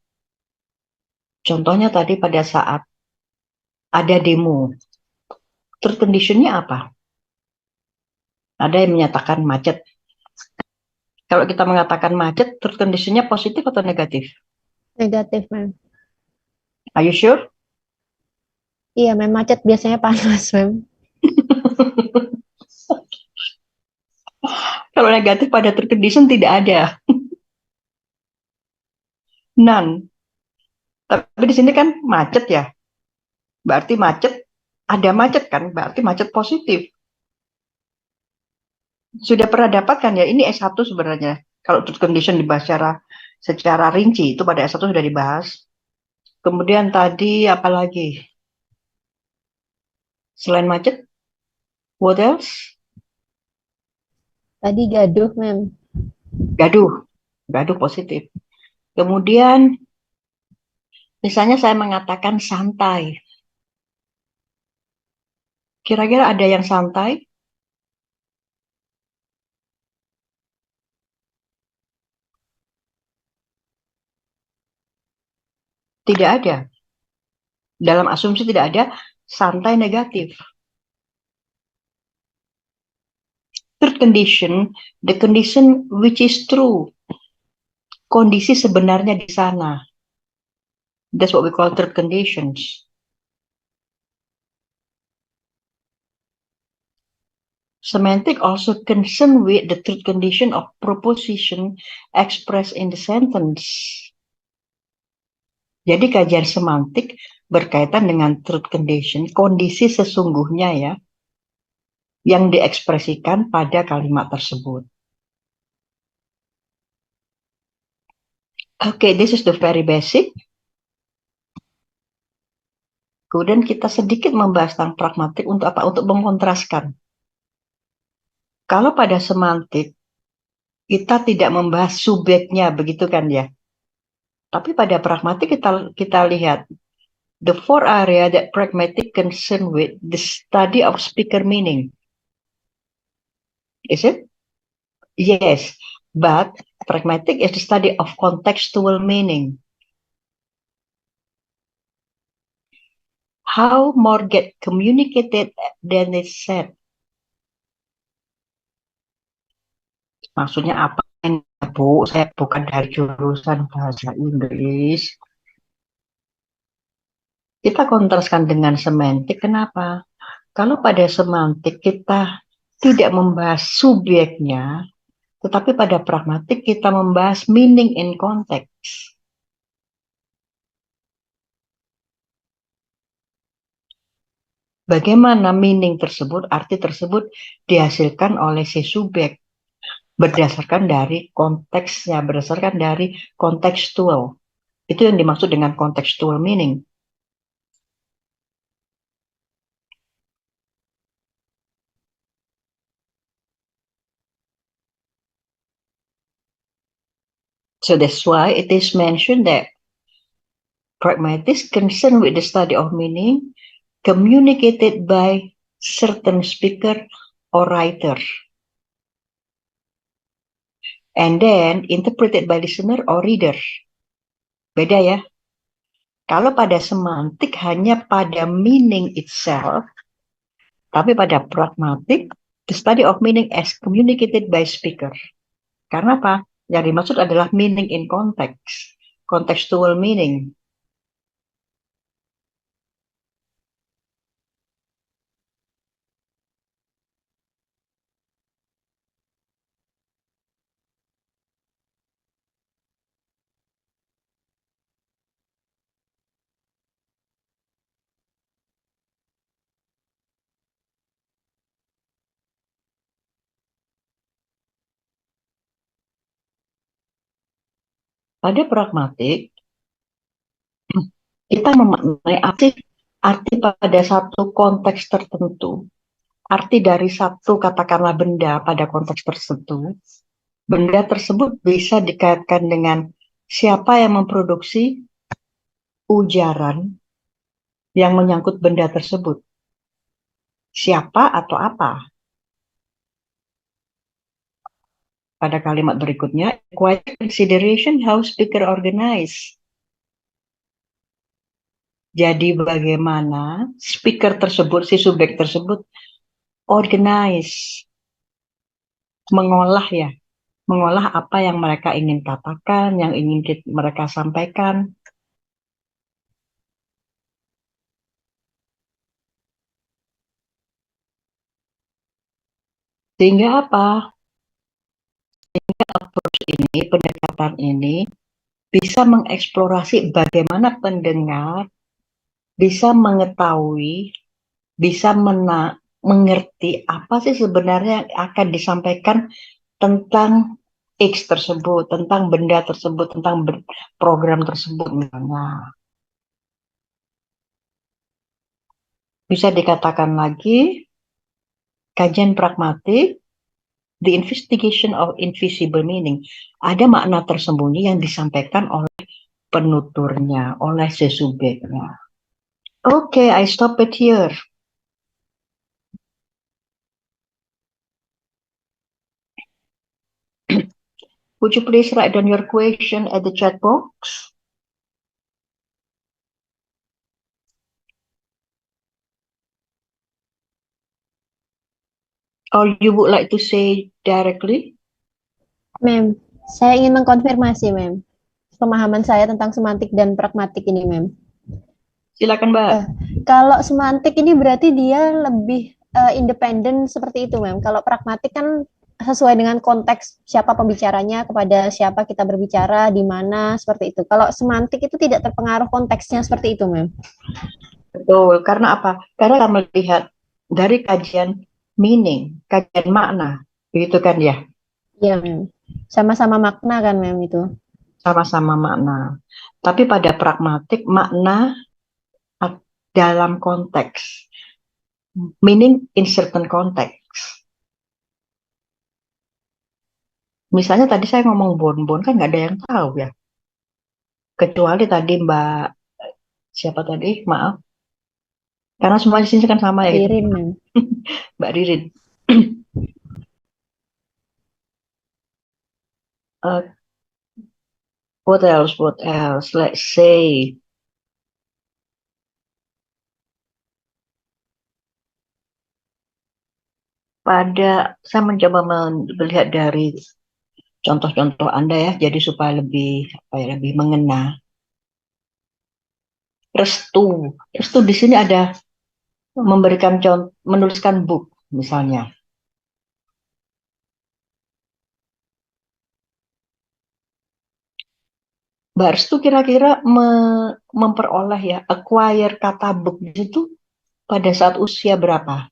contohnya tadi pada saat ada demo, truth condition-nya apa? Ada yang menyatakan macet. Kalau kita mengatakan macet, truth condition-nya positif atau negatif? Negatif, Mem. Are you sure? Iya, Mem. Macet biasanya panas, Mem. Kalau negatif pada truth condition tidak ada. None. Tapi di sini kan macet ya. Berarti macet, ada macet kan? Berarti macet positif. Sudah pernah dapatkan ya, ini S1 sebenarnya. Kalau truth condition dibahas secara rinci, itu pada S1 sudah dibahas. Kemudian tadi apa lagi? Selain macet, what else? Tadi gaduh, Mem. Gaduh positif. Kemudian, misalnya saya mengatakan santai. Kira-kira ada yang santai? Tidak ada. Dalam asumsi tidak ada santai negatif. Third condition, the condition which is true. Kondisi sebenarnya di sana. That's what we call third conditions. Semantic also concerned with the truth condition of proposition expressed in the sentence. Jadi kajian semantik berkaitan dengan truth condition, kondisi sesungguhnya ya, yang diekspresikan pada kalimat tersebut. Okay, this is the very basic. Kemudian kita sedikit membahas tentang pragmatik untuk apa? Untuk mengontraskan. Kalau pada semantik, kita tidak membahas subjeknya, begitu kan ya? Tapi pada pragmatik kita lihat the four area that pragmatic concern with the study of speaker meaning. Is it? Yes, but pragmatic is the study of contextual meaning. How more get communicated than is said. Maksudnya apa ini, Bu? Saya bukan dari jurusan bahasa Inggris. Kita kontraskan dengan semantik. Kenapa? Kalau pada semantik kita tidak membahas subjeknya, tetapi pada pragmatik kita membahas meaning in context. Bagaimana meaning tersebut, arti tersebut dihasilkan oleh si subjek berdasarkan dari konteksnya, berdasarkan dari kontekstual. Itu yang dimaksud dengan contextual meaning. So that's why it is mentioned that pragmatics concerned with the study of meaning communicated by certain speaker or writer, and then interpreted by listener or reader. Beda ya. Kalau pada semantik hanya pada meaning itself, tapi pada pragmatik the study of meaning as communicated by speaker. Karena apa? Yang dimaksud adalah meaning in context, contextual meaning. Pada pragmatik, kita memaknai arti pada satu konteks tertentu. Arti dari satu, katakanlah benda pada konteks tertentu. Benda tersebut bisa dikaitkan dengan siapa yang memproduksi ujaran yang menyangkut benda tersebut. Siapa atau apa? Pada kalimat berikutnya, quiet consideration how speaker organize. Jadi bagaimana speaker tersebut, si subjek tersebut, organize, mengolah ya, mengolah apa yang mereka ingin katakan, yang ingin mereka sampaikan. Sehingga apa? Approach ini, pendekatan ini bisa mengeksplorasi bagaimana pendengar bisa mengetahui, bisa mengerti apa sih sebenarnya yang akan disampaikan tentang X tersebut, tentang benda tersebut, tentang program tersebut misalnya. Bisa dikatakan lagi, kajian pragmatik, the investigation of invisible meaning. Ada makna tersembunyi yang disampaikan oleh penuturnya, oleh si subjeknya. Okay, I stop it here. Would you please write down your question at the chat box? Or you would like to say directly? Mem, saya ingin mengkonfirmasi, Mem, pemahaman saya tentang semantik dan pragmatik ini, Mem. Silakan, Mbak. Kalau semantik ini berarti dia lebih independen seperti itu, Mem. Kalau pragmatik kan sesuai dengan konteks siapa pembicaranya, kepada siapa kita berbicara, di mana, seperti itu. Kalau semantik itu tidak terpengaruh konteksnya seperti itu, Mem. Betul, karena apa? Karena kita melihat dari kajian meaning, kajian makna, begitu kan ya? Iya, Mem. Sama-sama makna kan, Mem, itu. Sama-sama makna. Tapi pada pragmatik, makna dalam konteks, meaning in certain context. Misalnya tadi saya ngomong bonbon kan nggak ada yang tahu ya, kecuali tadi Mbak siapa tadi, maaf, karena semua di sini kan sama ya itu, Ririn, Mem. Mbak Ririn. Uh, what else? What else? Let's say saya mencoba melihat dari contoh-contoh Anda ya, jadi supaya lebih mengena. Restu di sini ada memberikan contoh, menuliskan book misalnya. Mbak Restu kira-kira memperoleh ya, acquire kata book di situ pada saat usia berapa?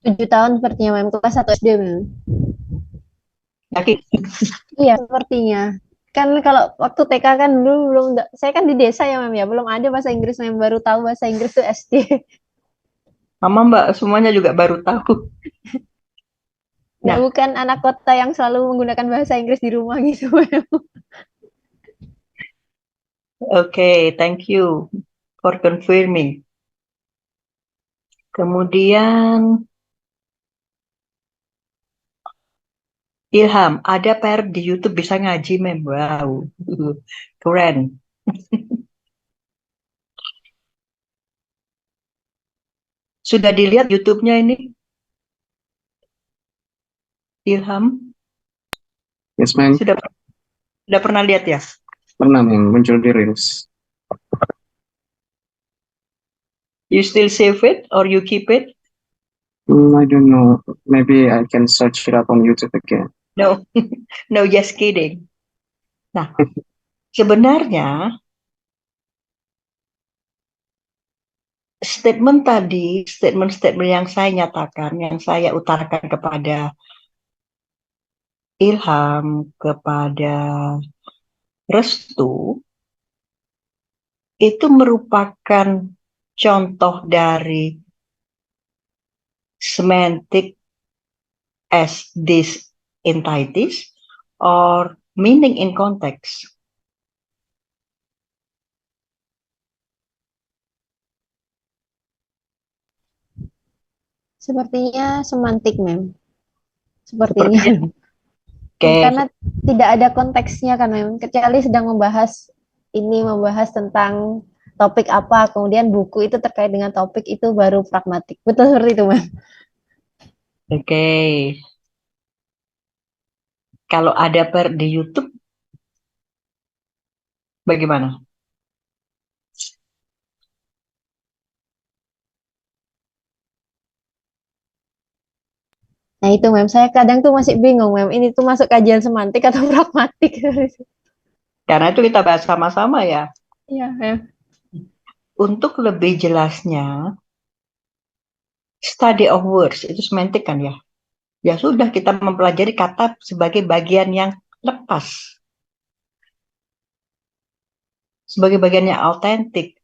7 tahun sepertinya, Mem. Kelas 1 SD, Mem. Yakin? Iya, sepertinya. Kan kalau waktu TK kan dulu belum, saya kan di desa ya, Mem, ya. Belum ada bahasa Inggris, Mem. Baru tahu bahasa Inggris tuh SD. Mama Mbak semuanya juga baru tahu. Nggak, Nah, bukan anak kota yang selalu menggunakan bahasa Inggris di rumah gitu, Mem. okay, thank you for confirming. Kemudian Ilham, ada PR di YouTube bisa ngaji, Mem. Wow, keren. Sudah dilihat YouTube-nya ini, Ilham? Yes, ma'am. Sudah pernah lihat ya? Pernah, ma'am, muncul di Reels. You still save it or you keep it? I don't know. Maybe I can search it up on YouTube again. No, no, just kidding. Nah, sebenarnya statement-statement yang saya nyatakan, yang saya utarakan kepada Ilham, kepada Restu, itu merupakan contoh dari semantic as this entities or meaning in context. Sepertinya semantik, Mem. Sepertinya. Oke, Karena tidak ada konteksnya kan, Mem. Kecuali sedang membahas tentang topik apa, kemudian buku itu terkait dengan topik itu baru pragmatik. Betul seperti itu, Mem. oke. Kalau ada per di YouTube, bagaimana? Nah itu, Mem. Saya kadang tuh masih bingung, Mem. Ini tuh masuk kajian semantik atau pragmatik? Karena itu kita bahas sama-sama ya. Iya, Mem. Untuk lebih jelasnya, study of words itu semantik kan ya. Ya sudah, kita mempelajari kata sebagai bagian yang lepas, sebagai bagian yang autentik.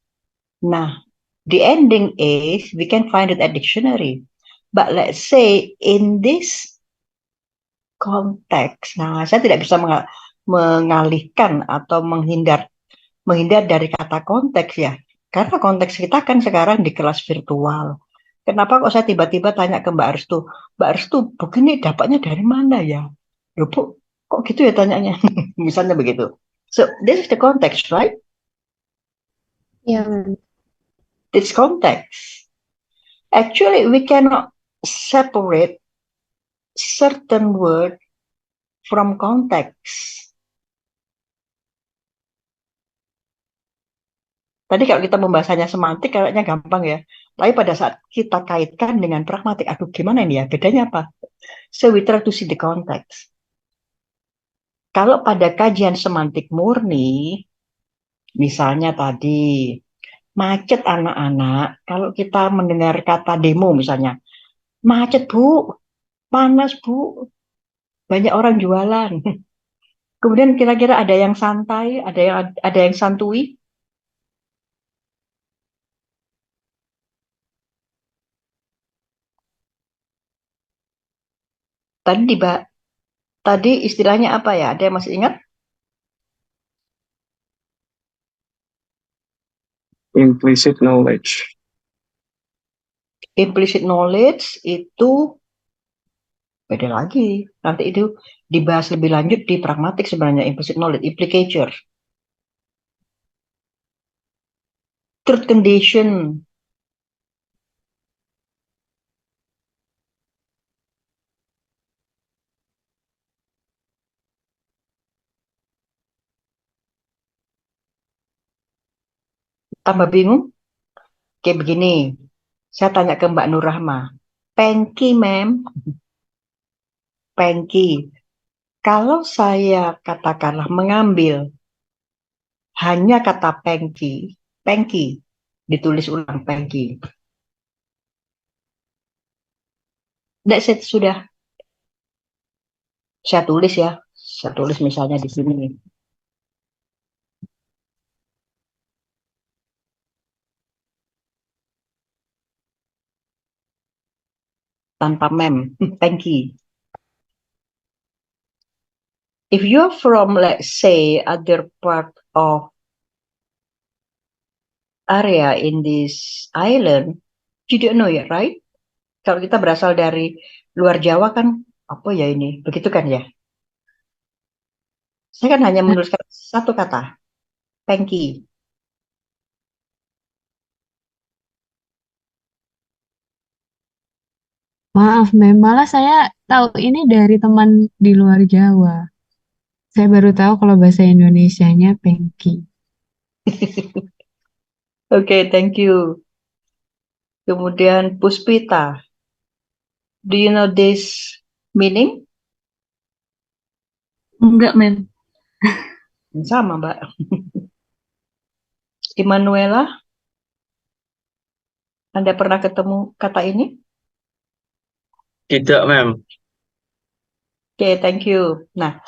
Nah, the ending is we can find it at dictionary. But let's say in this context, nah saya tidak bisa mengalihkan atau menghindar dari kata konteks ya. Karena konteks kita kan sekarang di kelas virtual. Kenapa kok saya tiba-tiba tanya ke Mbak Restu, Mbak Restu, begini dapatnya dari mana ya? Loh, Bu, kok gitu ya tanyanya? Misalnya begitu. So, this is the context, right? Iya, Mem. This context. Actually, we cannot separate certain word from context. Tadi kalau kita membahasanya semantik, kayaknya gampang ya. Tapi pada saat kita kaitkan dengan pragmatik, aduh gimana ini ya, bedanya apa? So we try to see the context. Kalau pada kajian semantik murni, misalnya tadi, macet anak-anak, kalau kita mendengar kata demo misalnya, macet Bu, panas Bu, banyak orang jualan. Kemudian kira-kira ada yang santai, ada yang santui. Tadi istilahnya apa ya? Ada yang masih ingat? Implicit knowledge. Implicit knowledge itu beda lagi. Nanti itu dibahas lebih lanjut di pragmatik sebenarnya implicit knowledge, implicature. Truth condition. Tambah bingung? Kayak begini. Saya tanya ke Mbak Nur Rahma. Pengki, mem. Pengki. Kalau saya katakanlah mengambil hanya kata pengki, pengki, ditulis ulang pengki. That's it, sudah. Saya tulis ya. Saya tulis misalnya di sini nih. Tanpa mem, pengki. If you're from, let's say, other part of area in this island, you don't know yet, right? Kalau kita berasal dari luar Jawa kan, apa ya ini? Begitu kan ya? Saya kan hanya menuliskan satu kata, pengki. Maaf, Mem. Malah saya tahu ini dari teman di luar Jawa. Saya baru tahu kalau bahasa Indonesianya pengki. Oke, thank you. Kemudian Puspita, do you know this meaning? Enggak, Mem. Sama, Mbak. Immanuela, Anda pernah ketemu kata ini? Tidak, ma'am. Oke, thank you. Nah,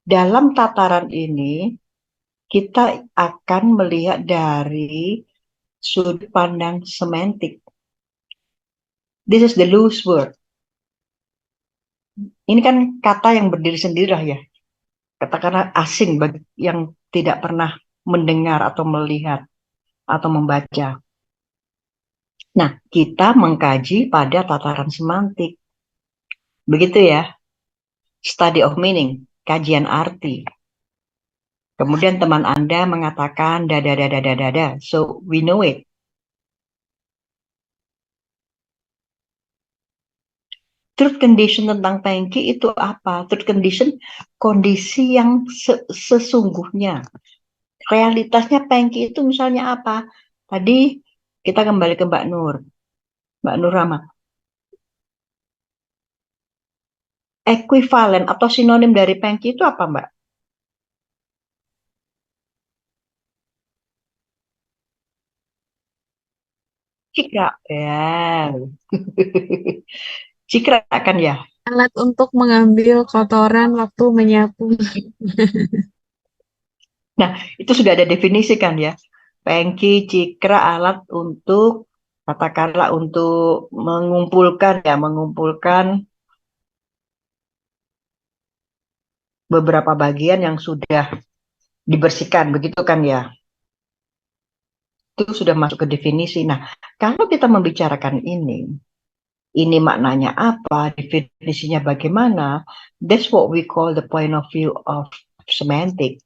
dalam tataran ini, kita akan melihat dari sudut pandang semantik. This is the loose word. Ini kan kata yang berdiri sendiri lah ya. Katakanlah asing bagi yang tidak pernah mendengar atau melihat atau membaca. Nah, kita mengkaji pada tataran semantik. Begitu ya. Study of meaning, kajian arti. Kemudian teman Anda mengatakan dada dada dada dada. So we know it. Truth condition tentang pengki itu apa? Truth condition kondisi yang sesungguhnya. Realitasnya pengki itu misalnya apa? Tadi kita kembali ke Mbak Nur. Mbak Nur Rama. Ekuivalen atau sinonim dari pengki itu apa, Mbak? Cikra. Ya. Cikra kan ya? Alat untuk mengambil kotoran waktu menyapu. Nah, itu sudah ada definisi kan ya. Pengki, cikra, alat untuk katakanlah untuk mengumpulkan beberapa bagian yang sudah dibersihkan, begitu kan ya. Itu sudah masuk ke definisi. Nah, kalau kita membicarakan ini maknanya apa, definisinya bagaimana, that's what we call the point of view of semantic.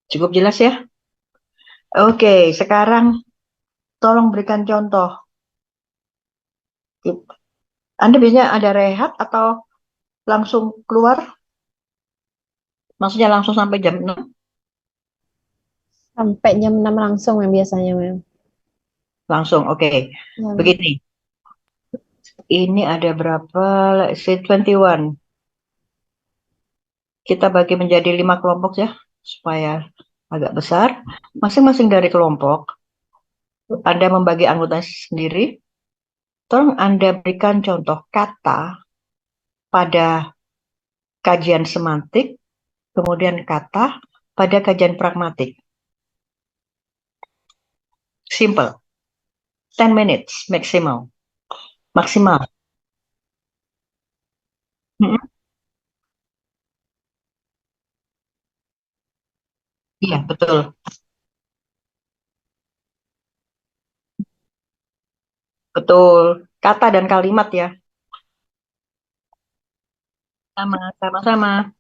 Cukup jelas ya? Oke, sekarang tolong berikan contoh. Anda biasanya ada rehat atau langsung keluar? Maksudnya langsung sampai jam 6? Sampai jam 6 langsung Mem biasanya, Mem. Langsung, oke. Ya, Mem. Begini, ini ada berapa? Let's say 21. Kita bagi menjadi 5 kelompok ya, supaya agak besar. Masing-masing dari kelompok, Anda membagi anggota sendiri. Tolong Anda berikan contoh kata pada kajian semantik, kemudian kata pada kajian pragmatik. Simple. 10 minutes maximal. Maksimal. Mm-mm. Iya, betul. Betul. Kata dan kalimat ya. Sama-sama.